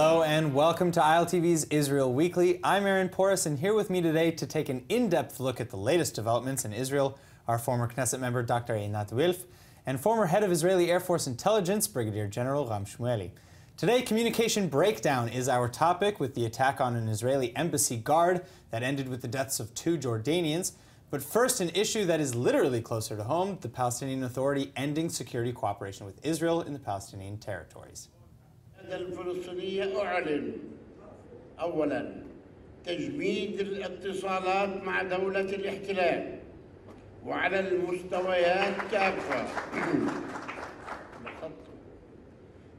Hello and welcome to ILTV's Israel Weekly. I'm Aaron Porras, and here with me today to take an in-depth look at the latest developments in Israel are former Knesset member Dr. Einat Wilf and former head of Israeli Air Force Intelligence Brigadier General Ram Shmueli. Today, communication breakdown is our topic, with the attack on an Israeli embassy guard that ended with the deaths of 2 Jordanians. But first, an issue that is literally closer to home, the Palestinian Authority ending security cooperation with Israel in the Palestinian territories. الفلسطينية أعلن أولاً تجميد الاتصالات مع دولة الاحتلال وعلى المستويات كافة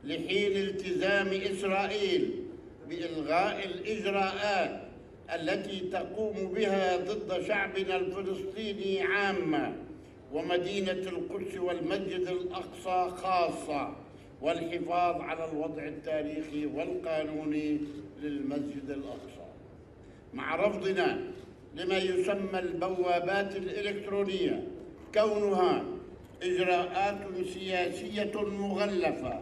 لحين التزام إسرائيل بإلغاء الإجراءات التي تقوم بها ضد شعبنا الفلسطيني عامة ومدينة القدس والمسجد الأقصى خاصة، والحفاظ على الوضع التاريخي والقانوني للمسجد الأقصى، مع رفضنا لما يسمى البوابات الإلكترونية كونها إجراءات سياسية مغلفة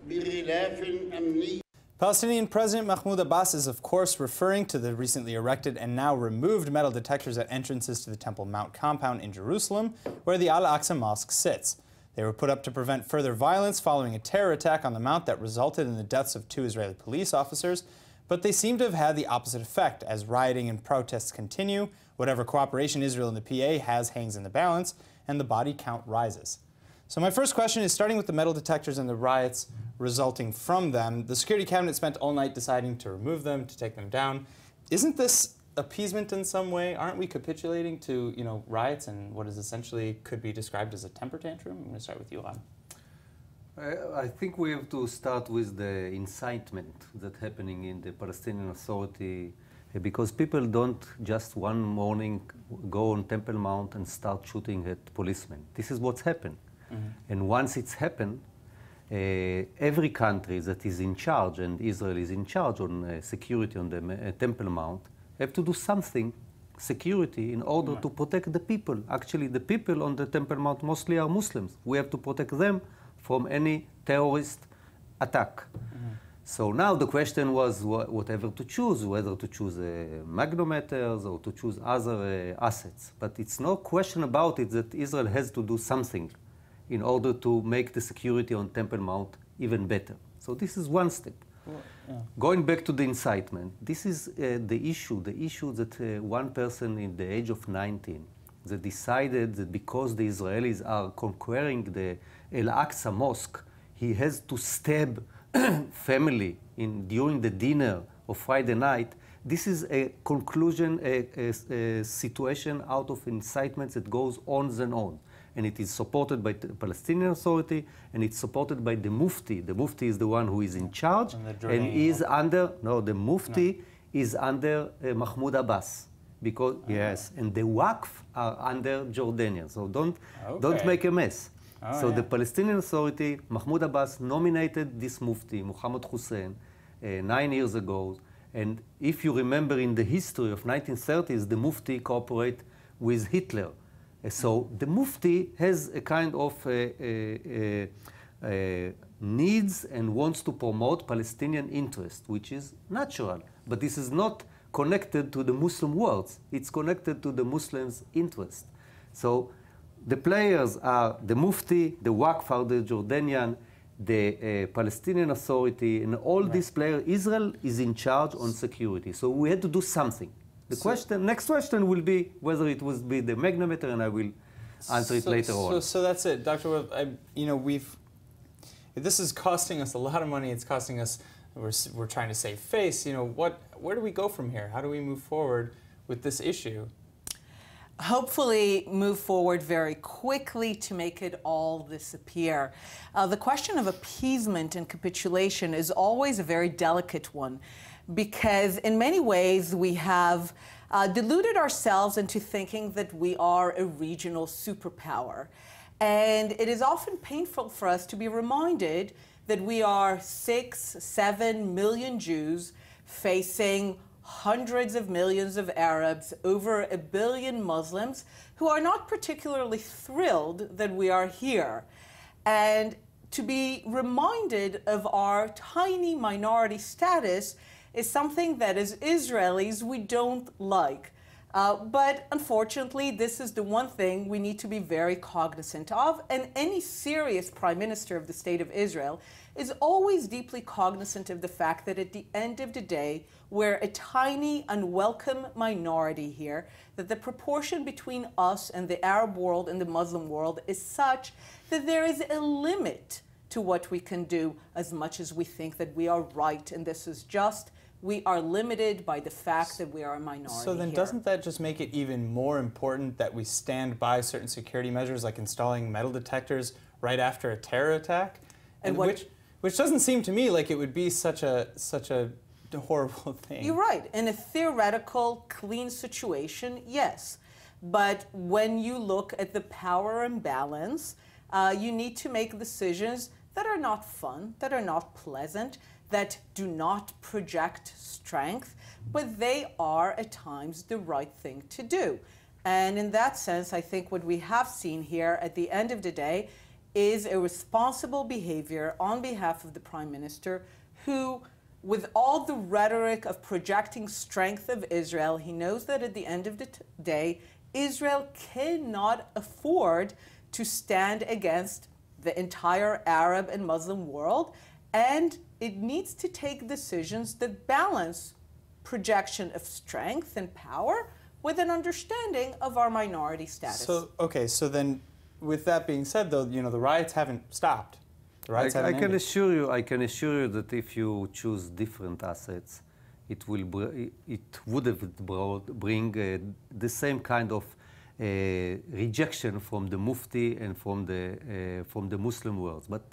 بغلاف أمني. Palestinian President Mahmoud Abbas is, of course, referring to the recently erected and now removed metal detectors at entrances to the Temple Mount compound in Jerusalem, where the Al-Aqsa Mosque sits. They were put up to prevent further violence following a terror attack on the mount that resulted in the deaths of 2 Israeli police officers, but they seem to have had the opposite effect as rioting and protests continue, whatever cooperation Israel and the PA has hangs in the balance, and the body count rises. So my first question is, starting with the metal detectors and the riots resulting from them. The Security Cabinet spent all night deciding to remove them, to take them down. Isn't this appeasement in some way? Aren't we capitulating to, riots and what is essentially could be described as a temper tantrum? I'm going to start with you, Ram. I think we have to start with the incitement that's happening in the Palestinian Authority, because people don't just one morning go on Temple Mount and start shooting at policemen. This is what's happened. And once it's happened, every country that is in charge, and Israel is in charge on security on the Temple Mount, have to do something, security, in order to protect the people. Actually, the people on the Temple Mount mostly are Muslims. We have to protect them from any terrorist attack. So now the question was whatever to choose, whether to choose magnetometers or to choose other assets. But it's no question about it that Israel has to do something in order to make the security on Temple Mount even better. So this is one step. Going back to the incitement, this is the issue that one person in the age of 19 that decided that because the Israelis are conquering the Al-Aqsa Mosque, he has to stab family during the dinner of Friday night. This is a conclusion, a situation out of incitement that goes on and on. And it is supported by the Palestinian Authority, and it's supported by the Mufti. The Mufti is the one who is in charge, and is under, the Mufti is under Mahmoud Abbas. Because, yes, and the Waqf are under Jordanian, so don't make a mess. So the Palestinian Authority, Mahmoud Abbas nominated this Mufti, Mohammed Hussein, 9 years ago. And if you remember in the history of 1930s, the Mufti cooperated with Hitler. So the Mufti has a kind of needs and wants to promote Palestinian interest, which is natural. But this is not connected to the Muslim world. It's connected to the Muslims' interest. So the players are the Mufti, the Waqf are the Jordanian, the Palestinian Authority, and all these players. Israel is in charge on security. So we had to do something. The next question will be whether it will be the magnetometer, and I will answer it later on. So that's it, Dr. Wilf. This is costing us a lot of money. It's costing us. We're trying to save face. Where do we go from here? How do we move forward with this issue? Hopefully move forward very quickly to make it all disappear. The question of appeasement and capitulation is always a very delicate one, because in many ways we have deluded ourselves into thinking that we are a regional superpower. And it is often painful for us to be reminded that we are 6-7 million Jews facing hundreds of millions of Arabs, over 1 billion Muslims, who are not particularly thrilled that we are here. And to be reminded of our tiny minority status is something that as Israelis we don't like. But unfortunately, this is the one thing we need to be very cognizant of, and any serious Prime Minister of the State of Israel is always deeply cognizant of the fact that at the end of the day, we're a tiny, unwelcome minority here, that the proportion between us and the Arab world and the Muslim world is such that there is a limit to what we can do as much as we think that we are right, and this is just we are limited by the fact that we are a minority. So then here. Doesn't that just make it even more important that we stand by certain security measures like installing metal detectors right after a terror attack? And which doesn't seem to me like it would be such a horrible thing. You're right. In a theoretical, clean situation, yes. But when you look at the power imbalance, you need to make decisions that are not fun, that are not pleasant, that do not project strength, but they are at times the right thing to do. And in that sense, I think what we have seen here at the end of the day is a responsible behavior on behalf of the Prime Minister who, with all the rhetoric of projecting strength of Israel, he knows that at the end of the day, Israel cannot afford to stand against the entire Arab and Muslim world, and it needs to take decisions that balance projection of strength and power with an understanding of our minority status. So, okay, so then with that being said, though, you know, the riots haven't stopped. The riots haven't I can ended. I can assure you that if you choose different assets, it would have bring the same kind of rejection from the Mufti and from the Muslim world. But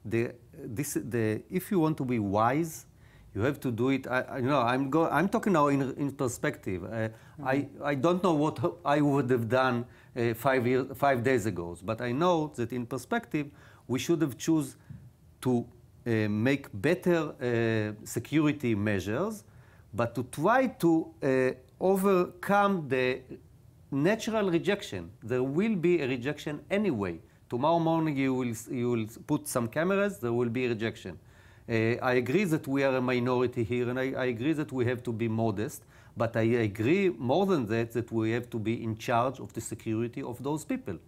if you want to be wise, you have to do it. I'm talking now in perspective. I don't know what I would have done 5 days ago, but I know that in perspective, we should have chosen to make better security measures, but to try to overcome the natural rejection. There will be a rejection anyway. Tomorrow morning you will put some cameras, there will be a rejection. I agree that we are a minority here, and I agree that we have to be modest, but I agree more than that we have to be in charge of the security of those people.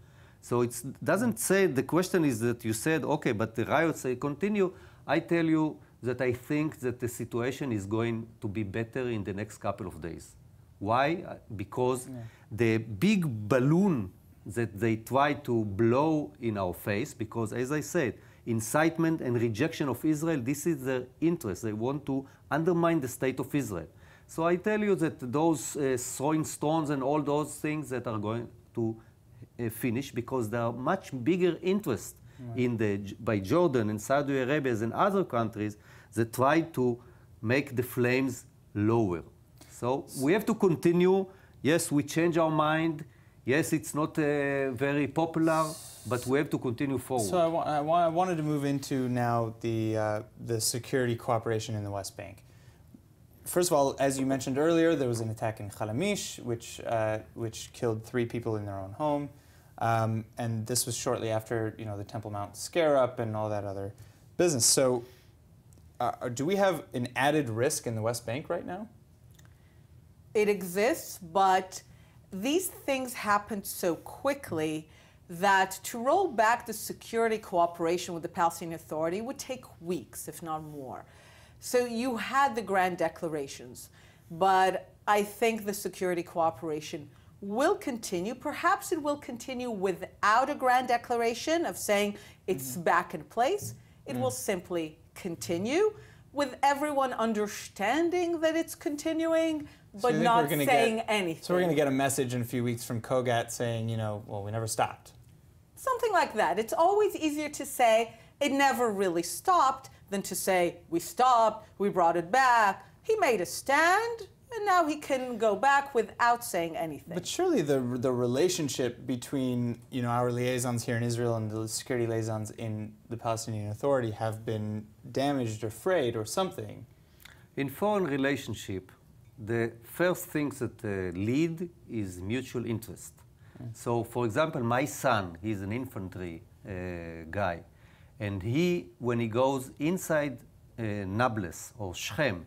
So it doesn't say, the question is that you said, okay, but the riots continue. I tell you that I think that the situation is going to be better in the next couple of days. Why? Because the big balloon that they try to blow in our face, because as I said, incitement and rejection of Israel, this is their interest. They want to undermine the state of Israel. So I tell you that those throwing stones and all those things that are going to finish, because there are much bigger interest by Jordan and Saudi Arabia and other countries that try to make the flames lower. So we have to continue. Yes, we change our mind. Yes, it's not very popular, but we have to continue forward. So I wanted to move into now the security cooperation in the West Bank. First of all, as you mentioned earlier, there was an attack in Khalamish, which killed 3 people in their own home, and this was shortly after the Temple Mount scare-up and all that other business. So, do we have an added risk in the West Bank right now? It exists, but these things happened so quickly that to roll back the security cooperation with the Palestinian Authority would take weeks, if not more. So you had the grand declarations, but I think the security cooperation will continue. Perhaps it will continue without a grand declaration of saying it's back in place. It will simply continue with everyone understanding that it's continuing, but not saying anything. So we're going to get a message in a few weeks from Kogat saying, well, we never stopped. Something like that. It's always easier to say it never really stopped than to say we stopped, we brought it back, he made a stand, and now he can go back without saying anything. But surely the relationship between our liaisons here in Israel and the security liaisons in the Palestinian Authority have been damaged or frayed or something. In foreign relationship, the first things that lead is mutual interest. So, for example, my son, he's an infantry guy, And when he goes inside Nablus or Shechem,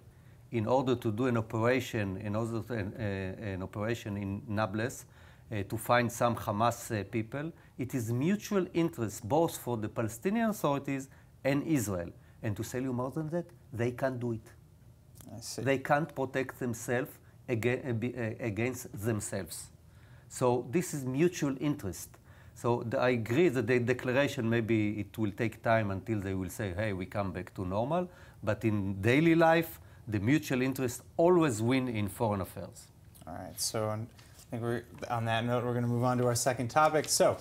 in order to do an operation, an operation in Nablus, to find some Hamas people, it is mutual interest both for the Palestinian authorities and Israel. And to tell you more than that, they can't do it. I see. They can't protect themselves against themselves. So this is mutual interest. So I agree that the declaration, maybe it will take time until they will say, hey, we come back to normal. But in daily life, the mutual interest always win in foreign affairs. All right, so I think on that note, we're going to move on to our second topic. So,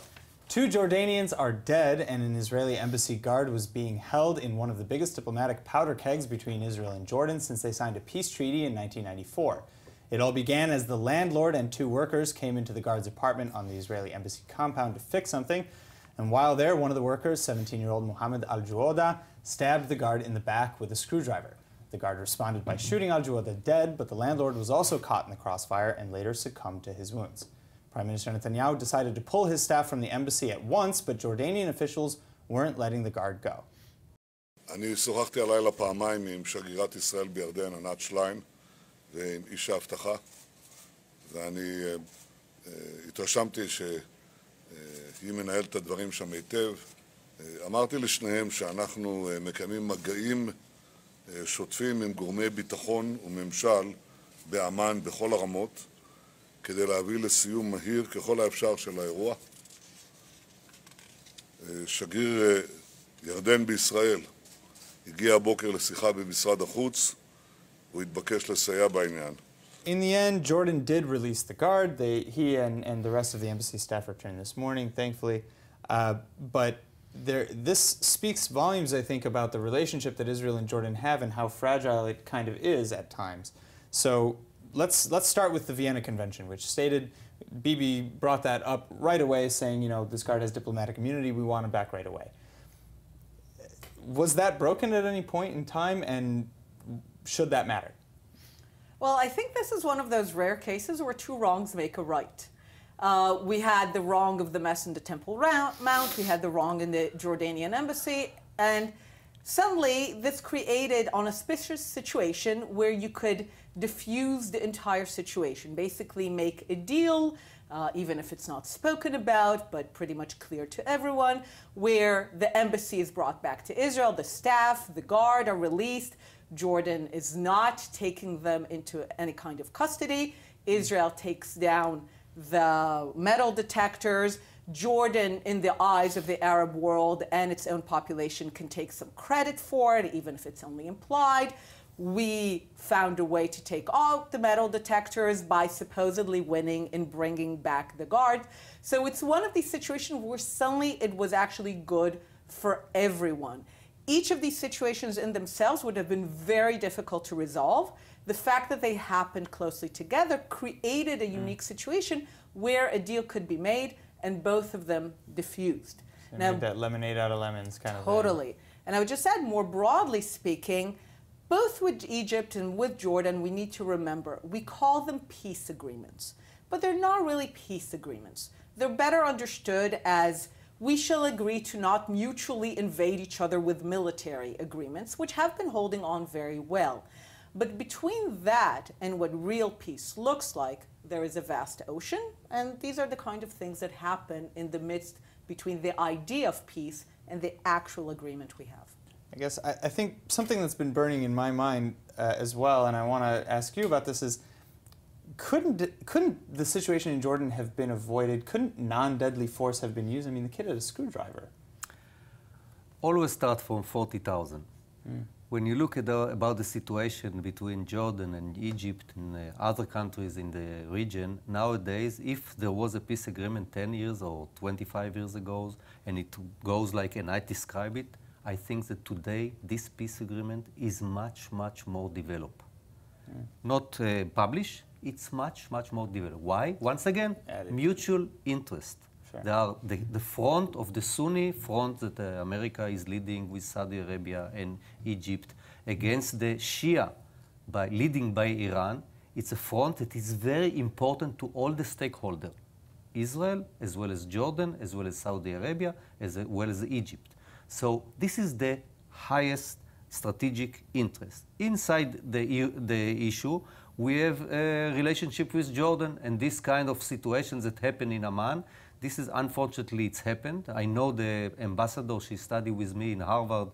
2 Jordanians are dead, and an Israeli embassy guard was being held in one of the biggest diplomatic powder kegs between Israel and Jordan since they signed a peace treaty in 1994. It all began as the landlord and 2 workers came into the guard's apartment on the Israeli embassy compound to fix something, and while there, one of the workers, 17-year-old Mohammed Al-Juoda, stabbed the guard in the back with a screwdriver. The guard responded by shooting Al-Juoda dead, but the landlord was also caught in the crossfire and later succumbed to his wounds. Prime Minister Netanyahu decided to pull his staff from the embassy at once, but Jordanian officials weren't letting the guard go. אני שוחחתי הלילה פעמיים עם שגרירת ישראל בירדן, ענת שליין, ועם איש האבטחה, ואני התרשמתי שהיא מנהלת את הדברים שם היטב. אמרתי לשניהם שאנחנו מקיימים מגעים שוטפים עם גורמי ביטחון וממשל באמן בכל הרמות, כדי להביא לסיום מהיר ככל האפשר של האירוע. שגריר ירדן בישראל הגיע הבוקר לשיחה במשרד החוץ, הוא התבקש לסייע בעניין. In the end, Jordan did release the guard. He and the rest of the embassy staff returned this morning, thankfully. But this speaks volumes, I think, about the relationship that Israel and Jordan have and how fragile it kind of is at times. So let's start with the Vienna Convention, which stated, Bibi brought that up right away, saying, you know, this guard has diplomatic immunity, we want him back right away. Was that broken at any point in time, and should that matter? Well, I think this is one of those rare cases where 2 wrongs make a right. We had the wrong of the mess in the Temple Mount, we had the wrong in the Jordanian embassy, and suddenly this created an auspicious situation where you could diffuse the entire situation, basically make a deal, even if it's not spoken about, but pretty much clear to everyone, where the embassy is brought back to Israel, the staff, the guard are released, Jordan is not taking them into any kind of custody, Israel takes down the metal detectors, Jordan, in the eyes of the Arab world and its own population, can take some credit for it, even if it's only implied. We found a way to take out the metal detectors by supposedly winning and bringing back the guard. So it's one of these situations where suddenly it was actually good for everyone. Each of these situations in themselves would have been very difficult to resolve. The fact that they happened closely together created a unique situation where a deal could be made and both of them diffused. So now, made that lemonade out of lemons kind of thing. Totally. And I would just add, more broadly speaking, both with Egypt and with Jordan, we need to remember, we call them peace agreements, but they're not really peace agreements. They're better understood as we shall agree to not mutually invade each other with military agreements, which have been holding on very well. But between that and what real peace looks like, there is a vast ocean, and these are the kind of things that happen in the midst between the idea of peace and the actual agreement we have. I guess I think something that's been burning in my mind as well, and I want to ask you about this, is couldn't the situation in Jordan have been avoided? Couldn't non-deadly force have been used? I mean, the kid had a screwdriver. Always start from 40,000. When you look at about the situation between Jordan and Egypt and other countries in the region, nowadays, if there was a peace agreement 10 years or 25 years ago, and it goes like, and I describe it, I think that today this peace agreement is much, much more developed. Not published, it's much, much more developed. Why? Once again, mutual interest. Sure. They are the front of the Sunni front that America is leading with Saudi Arabia and Egypt against the Shia, leading by Iran. It's a front that is very important to all the stakeholders, Israel, as well as Jordan, as well as Saudi Arabia, as well as Egypt. So this is the highest strategic interest. Inside the issue, we have a relationship with Jordan, and this kind of situations that happen in Amman. This is, unfortunately, it's happened. I know the ambassador, she studied with me in Harvard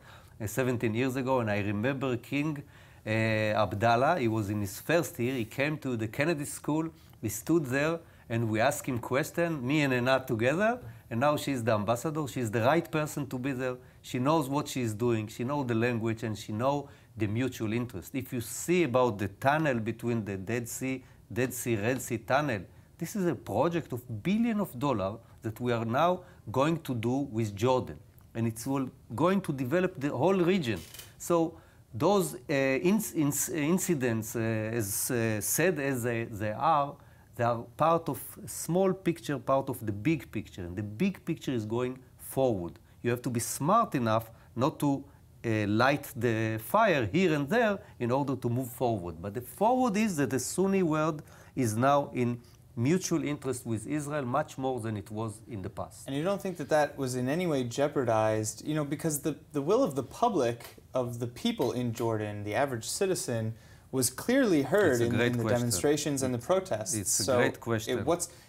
17 years ago, and I remember King Abdallah, he was in his first year, he came to the Kennedy School, we stood there, and we asked him questions, me and Einat together, and now she's the ambassador. She's the right person to be there. She knows what she's doing, she knows the language, and she knows the mutual interest. If you see about the tunnel between the Red Sea tunnel, this is a project of billions of dollars that we are now going to do with Jordan. And it's going to develop the whole region. So those incidents, as sad as they are part of a small picture, part of the big picture. And the big picture is going forward. You have to be smart enough not to light the fire here and there in order to move forward. But the forward is that the Sunni world is now in mutual interest with Israel much more than it was in the past. And you don't think that that was in any way jeopardized, because the will of the public, of the people in Jordan, the average citizen, was clearly heard in the demonstrations and the protests. It's a great question.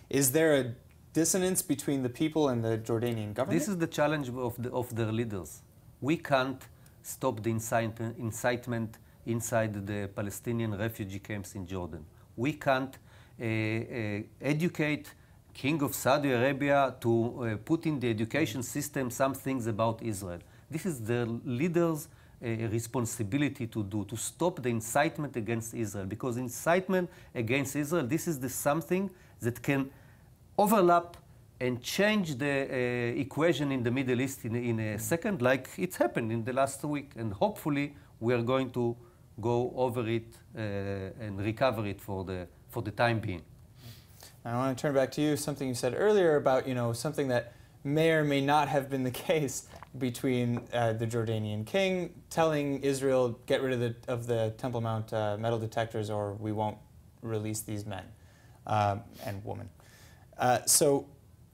Is there a dissonance between the people and the Jordanian government? This is the challenge of their leaders. We can't stop the incitement inside the Palestinian refugee camps in Jordan. We can't educate King of Saudi Arabia to put in the education system some things about Israel. This is the leaders' responsibility to do, to stop the incitement against Israel. Because incitement against Israel, this is something that can overlap and change the equation in the Middle East in a second, like it's happened in the last week. And hopefully we are going to go over it and recover it for the time being. I want to turn back to you, something you said earlier about, something that may or may not have been the case between the Jordanian king telling Israel, get rid of the Temple Mount metal detectors or we won't release these men and women. So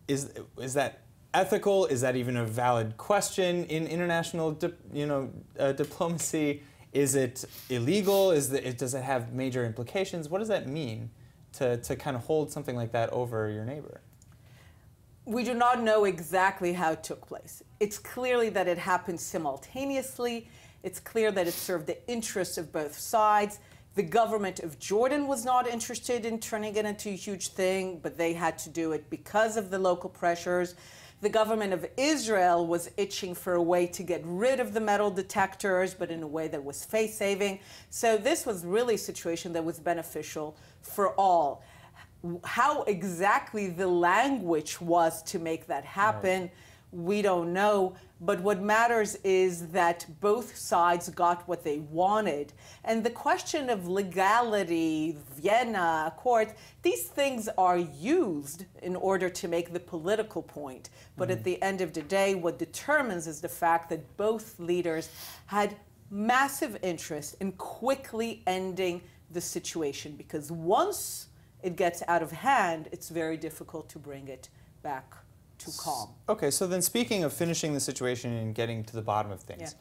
is that ethical? Is that even a valid question in international diplomacy? Is it illegal? Does it have major implications? What does that mean to kind of hold something like that over your neighbor? We do not know exactly how it took place. It's clearly that it happened simultaneously. It's clear that it served the interests of both sides. The government of Jordan was not interested in turning it into a huge thing, but they had to do it because of the local pressures. The government of Israel was itching for a way to get rid of the metal detectors, but in a way that was face-saving. So this was really a situation that was beneficial for all. How exactly the language was to make that happen, we don't know. But what matters is that both sides got what they wanted. And the question of legality, Vienna Accord, these things are used in order to make the political point. But at the end of the day, what determines is the fact that both leaders had massive interest in quickly ending the situation. Because once it gets out of hand, it's very difficult to bring it back to calm. Okay, so then speaking of finishing the situation and getting to the bottom of things,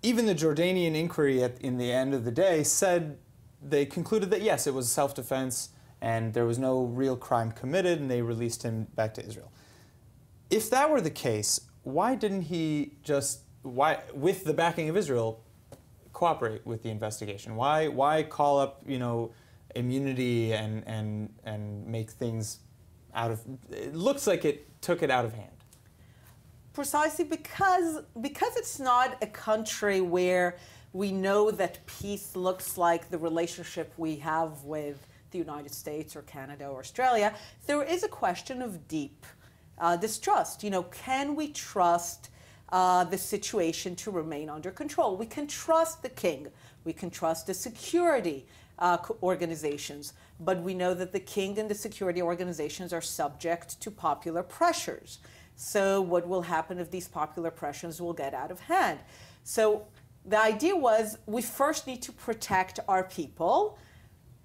even the Jordanian inquiry in the end of the day said they concluded that yes, it was self-defense and there was no real crime committed and they released him back to Israel. If that were the case, why didn't he just, with the backing of Israel, cooperate with the investigation? Why call up, immunity and make things out of, it looks like it took it out of hand. Precisely because it's not a country where we know that peace looks like the relationship we have with the United States or Canada or Australia. There is a question of deep distrust. Can we trust the situation to remain under control? We can trust the king. We can trust the security organizations, but we know that the king and the security organizations are subject to popular pressures. So what will happen if these popular pressures will get out of hand? So the idea was we first need to protect our people,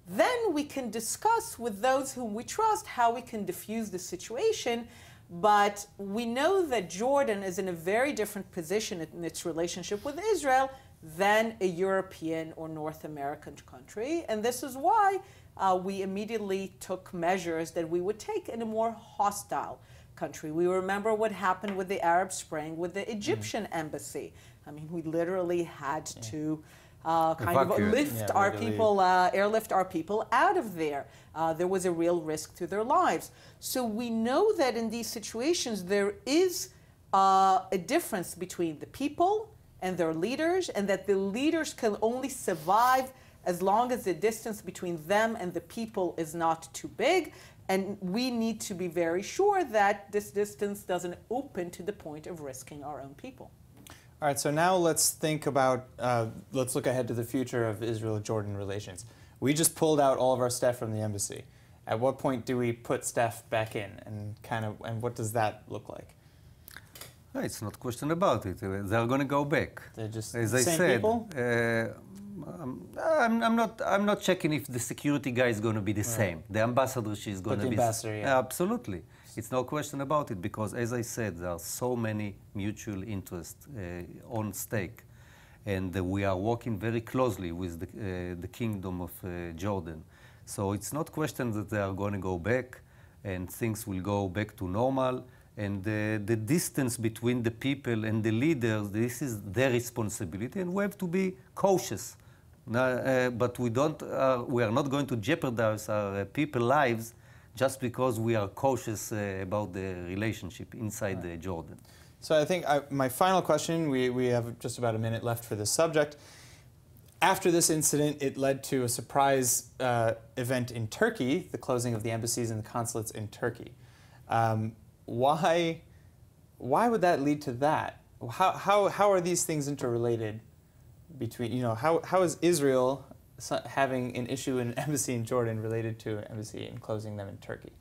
then we can discuss with those whom we trust how we can diffuse the situation, But we know that Jordan is in a very different position in its relationship with Israel than a European or North American country. And this is why we immediately took measures that we would take in a more hostile country. We remember what happened with the Arab Spring with the Egyptian embassy. I mean, we literally had to lift our people, airlift our people out of there. There was a real risk to their lives. So we know that in these situations there is a difference between the people and their leaders, and that the leaders can only survive as long as the distance between them and the people is not too big. And we need to be very sure that this distance doesn't open to the point of risking our own people. All right, so now let's think about, let's look ahead to the future of Israel-Jordan relations. We just pulled out all of our staff from the embassy. At what point do we put staff back in, and what does that look like? It's not a question about it. They're going to go back. They're just as the I same said, people? I'm not checking if the security guy is going to be the same. The ambassador, she's going to be... ambassador, yeah. Absolutely. It's no question about it, because as I said, there are so many mutual interests on stake. And we are working very closely with the Kingdom of Jordan. So it's not a question that they are going to go back and things will go back to normal. And the distance between the people and the leaders, this is their responsibility, and we have to be cautious. But we are not going to jeopardize our people's lives just because we are cautious about the relationship inside Jordan. So I think my final question, we have just about a minute left for this subject. After this incident, it led to a surprise event in Turkey, the closing of the embassies and the consulates in Turkey. Why would that lead to that? How are these things interrelated? Between, how is Israel having an issue in an embassy in Jordan related to an embassy and closing them in Turkey?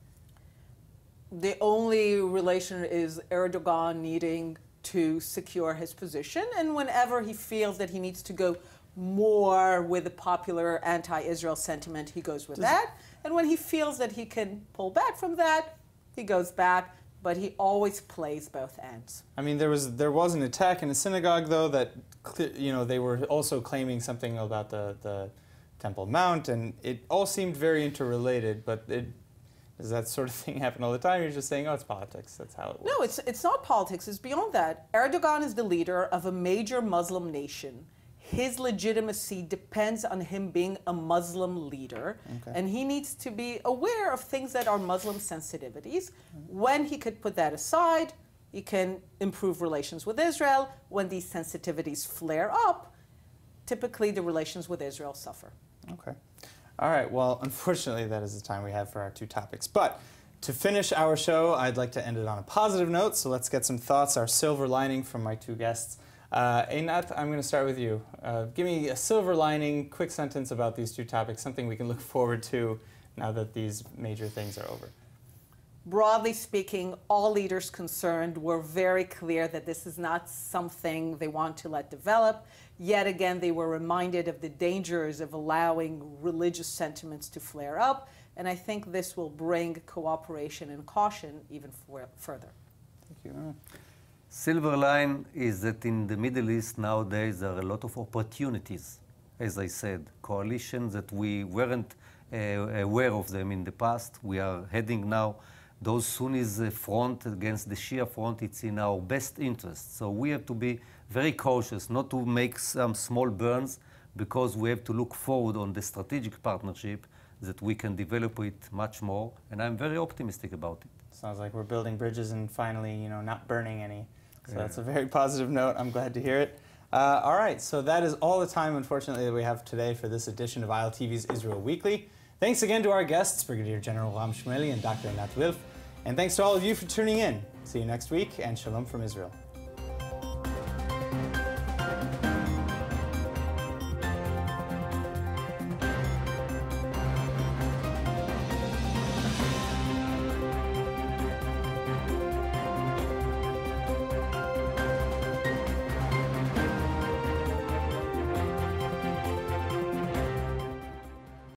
The only relation is Erdogan needing to secure his position, and whenever he feels that he needs to go more with the popular anti-Israel sentiment, he goes with that. And when he feels that he can pull back from that, he goes back. But he always plays both ends. I mean, there was an attack in a synagogue, though, that they were also claiming something about the Temple Mount, and it all seemed very interrelated. But does that sort of thing happen all the time? You're just saying, oh, it's politics. That's how it works. No, it's not politics. It's beyond that. Erdogan is the leader of a major Muslim nation. His legitimacy depends on him being a Muslim leader, and he needs to be aware of things that are Muslim sensitivities. When he could put that aside, he can improve relations with Israel. When these sensitivities flare up, typically the relations with Israel suffer. Okay. All right. Well, unfortunately, that is the time we have for our two topics. But to finish our show, I'd like to end it on a positive note, so let's get some thoughts, our silver lining from my two guests. Einat, I'm going to start with you. Give me a silver lining, quick sentence about these two topics, something we can look forward to now that these major things are over. Broadly speaking, all leaders concerned were very clear that this is not something they want to let develop. Yet again, they were reminded of the dangers of allowing religious sentiments to flare up. And I think this will bring cooperation and caution even further. Thank you. Silver line is that in the Middle East nowadays there are a lot of opportunities. As I said, coalitions that we weren't aware of them in the past. We are heading now, those Sunnis front against the Shia front, it's in our best interest. So we have to be very cautious not to make some small burns, because we have to look forward on the strategic partnership that we can develop it much more. And I'm very optimistic about it. Sounds like we're building bridges and finally, not burning any. So that's a very positive note. I'm glad to hear it. All right, so that is all the time, unfortunately, that we have today for this edition of ILTV's Israel Weekly. Thanks again to our guests, Brigadier General Ram Shmuley and Dr. Einat Wilf. And thanks to all of you for tuning in. See you next week, and shalom from Israel.